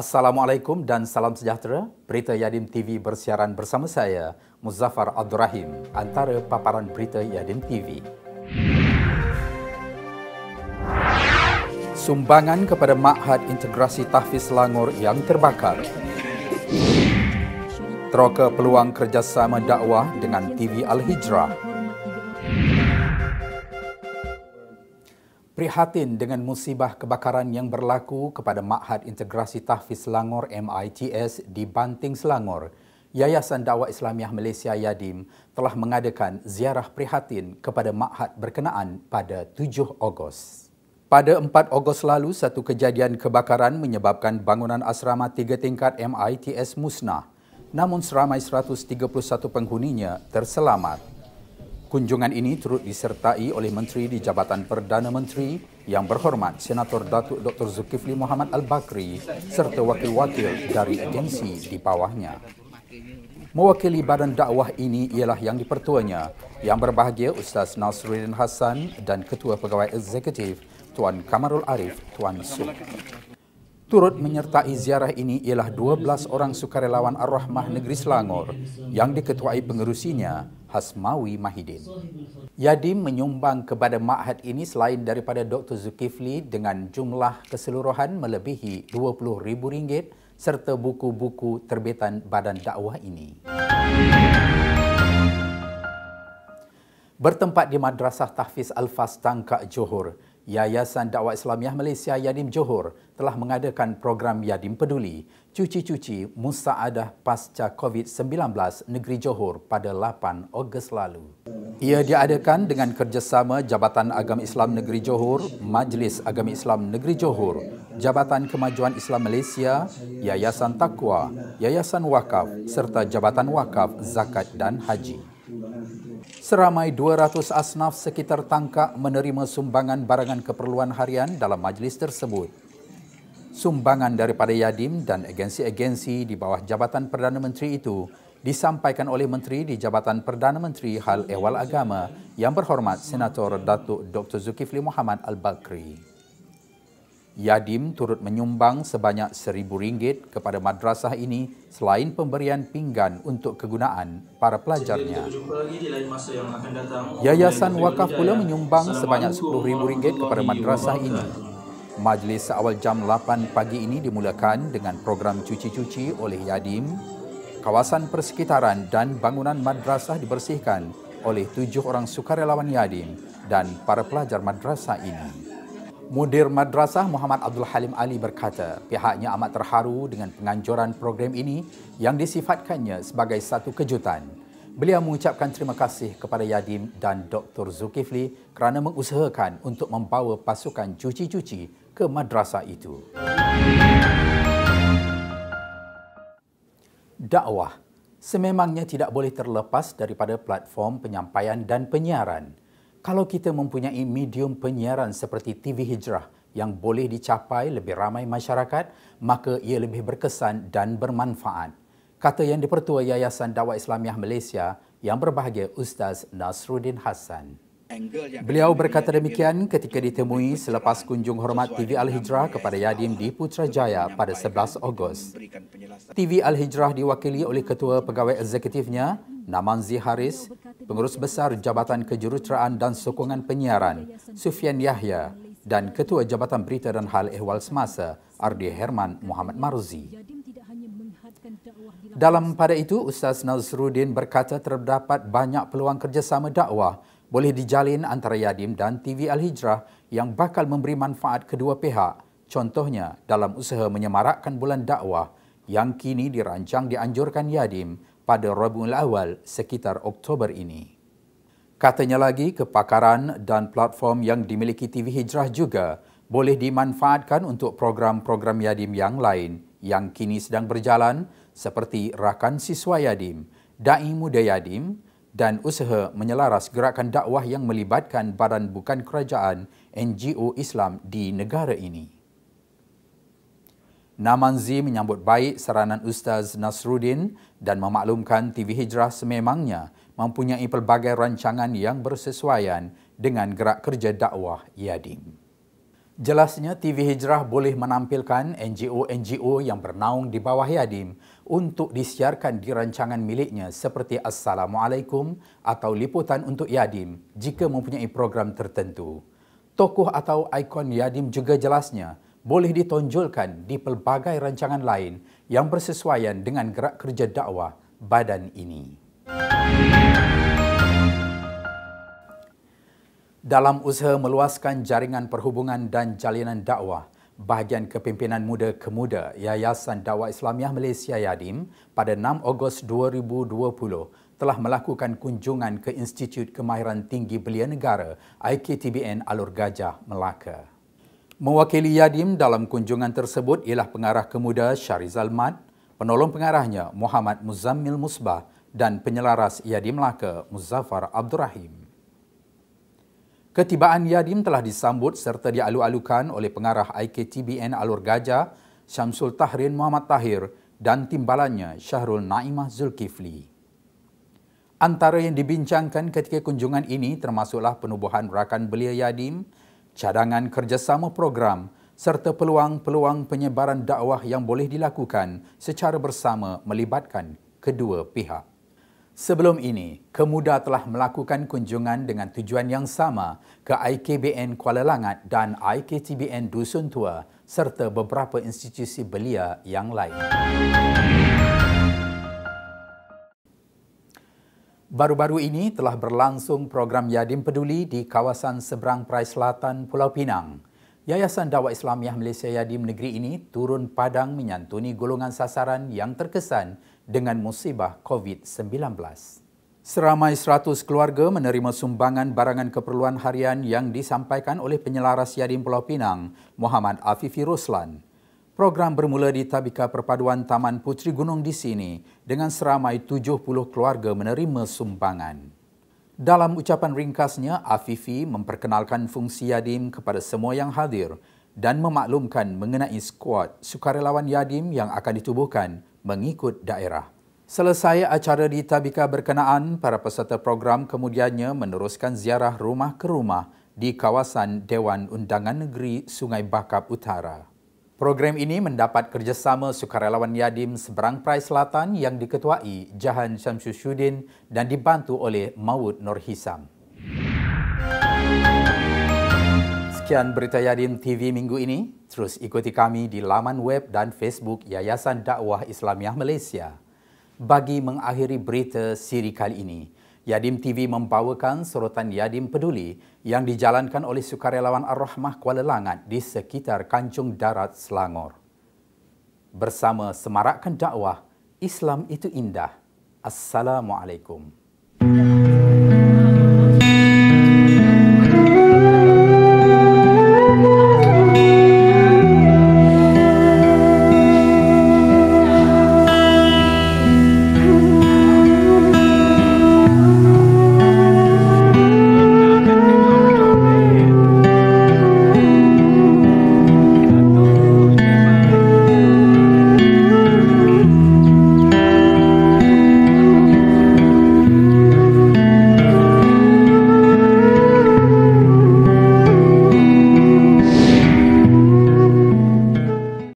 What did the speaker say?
Assalamualaikum dan salam sejahtera. Berita Yadim TV bersiaran bersama saya, Muzaffar Abdul Rahim. Antara paparan berita Yadim TV. Sumbangan kepada Ma'had Integrasi Tahfiz Selangor yang terbakar. Teroka peluang kerjasama dakwah dengan TV Al-Hijrah. Prihatin dengan musibah kebakaran yang berlaku kepada Ma'had Integrasi Tahfiz Selangor MITS di Banting, Selangor, Yayasan Dakwah Islamiah Malaysia Yadim telah mengadakan ziarah prihatin kepada Ma'had berkenaan pada 7 Ogos. Pada 4 Ogos lalu, satu kejadian kebakaran menyebabkan bangunan asrama 3 tingkat MITS musnah, namun seramai 131 penghuninya terselamat. Kunjungan ini turut disertai oleh Menteri di Jabatan Perdana Menteri yang berhormat Senator Datuk Dr. Zulkifli Mohamad Al-Bakri serta wakil-wakil dari agensi di bawahnya. Mewakili badan dakwah ini ialah yang dipertuanya, yang berbahagia Ustaz Nasruddin Hassan dan Ketua Pegawai Eksekutif Tuan Kamarul Arif Tuan Su. Turut menyertai ziarah ini ialah 12 orang sukarelawan Ar-Rahmah Negeri Selangor yang diketuai pengerusinya Hasmawi Mahidin. Yadim menyumbang kepada Ma'had ini selain daripada Dr. Zulkifli dengan jumlah keseluruhan melebihi RM20,000 serta buku-buku terbitan badan dakwah ini. Bertempat di Madrasah Tahfiz Al-Fas Tangkak, Johor, Yayasan Dakwah Islamiah Malaysia Yadim Johor telah mengadakan program Yadim Peduli, cuci-cuci Musaadah Pasca COVID-19 Negeri Johor pada 8 Ogos lalu. Ia diadakan dengan kerjasama Jabatan Agama Islam Negeri Johor, Majlis Agama Islam Negeri Johor, Jabatan Kemajuan Islam Malaysia, Yayasan Taqwa, Yayasan Wakaf serta Jabatan Wakaf Zakat dan Haji. Seramai 200 asnaf sekitar Tangkak menerima sumbangan barangan keperluan harian dalam majlis tersebut. Sumbangan daripada Yadim dan agensi-agensi di bawah Jabatan Perdana Menteri itu disampaikan oleh Menteri di Jabatan Perdana Menteri Hal Ehwal Agama yang berhormat Senator Datuk Dr. Zulkifli Mohamad Al-Bakri. Yadim turut menyumbang sebanyak RM1,000 kepada madrasah ini selain pemberian pinggan untuk kegunaan para pelajarnya. Yayasan Wakaf pula menyumbang sebanyak RM10,000 kepada madrasah ini. Majlis seawal jam 8 pagi ini dimulakan dengan program cuci-cuci oleh Yadim. Kawasan persekitaran dan bangunan madrasah dibersihkan oleh 7 orang sukarelawan Yadim dan para pelajar madrasah ini. Mudir Madrasah Muhammad Abdul Halim Ali berkata pihaknya amat terharu dengan penganjuran program ini yang disifatkannya sebagai satu kejutan. Beliau mengucapkan terima kasih kepada Yadim dan Dr. Zulkifli kerana mengusahakan untuk membawa pasukan cuci-cuci ke madrasah itu. Dakwah sememangnya tidak boleh terlepas daripada platform penyampaian dan penyiaran. Kalau kita mempunyai medium penyiaran seperti TV Hijrah yang boleh dicapai lebih ramai masyarakat, maka ia lebih berkesan dan bermanfaat. Kata yang dipertua Yayasan Dakwah Islamiah Malaysia yang berbahagia Ustaz Nasruddin Hassan. Beliau berkata demikian ketika ditemui selepas kunjung hormat TV Al-Hijrah kepada Yadim di Putrajaya pada 11 Ogos. TV Al-Hijrah diwakili oleh Ketua Pegawai Eksekutifnya, Namanzi Haris, Pengurus Besar Jabatan Kejuruteraan dan Sokongan Penyiaran, Sufian Yahya, dan Ketua Jabatan Berita dan Hal Ehwal Semasa, Ardi Herman Muhammad Marzi. Dalam pada itu, Ustaz Nasruddin berkata terdapat banyak peluang kerjasama dakwah boleh dijalin antara Yadim dan TV Al-Hijrah yang bakal memberi manfaat kedua pihak. Contohnya dalam usaha menyemarakkan bulan dakwah yang kini dirancang dianjurkan Yadim pada Rabiul Awal sekitar Oktober ini. Katanya lagi, kepakaran dan platform yang dimiliki TV Hijrah juga boleh dimanfaatkan untuk program-program Yadim yang lain yang kini sedang berjalan seperti Rakan Siswa Yadim, Dai Muda Yadim dan usaha menyelaras gerakan dakwah yang melibatkan badan bukan kerajaan NGO Islam di negara ini. Namanzi menyambut baik saranan Ustaz Nasruddin dan memaklumkan TV Hijrah sememangnya mempunyai pelbagai rancangan yang bersesuaian dengan gerak kerja dakwah Yadim. Jelasnya TV Hijrah boleh menampilkan NGO-NGO yang bernaung di bawah Yadim untuk disiarkan di rancangan miliknya seperti Assalamualaikum atau liputan untuk Yadim jika mempunyai program tertentu. Tokoh atau ikon Yadim juga jelasnya boleh ditonjolkan di pelbagai rancangan lain yang bersesuaian dengan gerak kerja dakwah badan ini. Dalam usaha meluaskan jaringan perhubungan dan jalinan dakwah, bahagian kepimpinan muda kemuda Yayasan Dakwah Islamiah Malaysia Yadim pada 6 Ogos 2020 telah melakukan kunjungan ke Institut Kemahiran Tinggi Belia Negara IKTBN Alor Gajah, Melaka. Mewakili Yadim dalam kunjungan tersebut ialah pengarah kemuda Syarizal Mat, penolong pengarahnya Muhammad Muzammil Musbah dan penyelaras Yadim Melaka Muzaffar Abdul Rahim. Ketibaan Yadim telah disambut serta dialu-alukan oleh pengarah IKTBN Alor Gajah Syamsul Tahrin Muhammad Tahir dan timbalannya Syahrul Naimah Zulkifli. Antara yang dibincangkan ketika kunjungan ini termasuklah penubuhan rakan belia Yadim, cadangan kerjasama program serta peluang-peluang penyebaran dakwah yang boleh dilakukan secara bersama melibatkan kedua pihak. Sebelum ini, Kemuda telah melakukan kunjungan dengan tujuan yang sama ke IKBN Kuala Langat dan IKTBN Dusun Tua serta beberapa institusi belia yang lain. Baru-baru ini telah berlangsung program Yadim Peduli di kawasan seberang Perai Selatan Pulau Pinang. Yayasan Dakwah Islamiah Malaysia Yadim negeri ini turun padang menyantuni golongan sasaran yang terkesan dengan musibah COVID-19. Seramai 100 keluarga menerima sumbangan barangan keperluan harian yang disampaikan oleh penyelaras Yadim Pulau Pinang, Muhammad Afifi Roslan. Program bermula di Tabika Perpaduan Taman Puteri Gunung di sini dengan seramai 70 keluarga menerima sumbangan. Dalam ucapan ringkasnya, Afifi memperkenalkan fungsi Yadim kepada semua yang hadir dan memaklumkan mengenai skuad sukarelawan Yadim yang akan ditubuhkan mengikut daerah. Selesai acara di Tabika berkenaan, para peserta program kemudiannya meneruskan ziarah rumah ke rumah di kawasan Dewan Undangan Negeri Sungai Bakap Utara. Program ini mendapat kerjasama sukarelawan Yadim seberang Perai Selatan yang diketuai Jahan Syamsuddin dan dibantu oleh Maud Nur Hisam. Sekian berita Yadim TV minggu ini. Terus ikuti kami di laman web dan Facebook Yayasan Dakwah Islamiah Malaysia. Bagi mengakhiri berita siri kali ini, Yadim TV membawakan sorotan Yadim Peduli yang dijalankan oleh sukarelawan Ar-Rahmah Kuala Langat di sekitar Kancung Darat, Selangor. Bersama semarakkan dakwah, Islam itu indah. Assalamualaikum.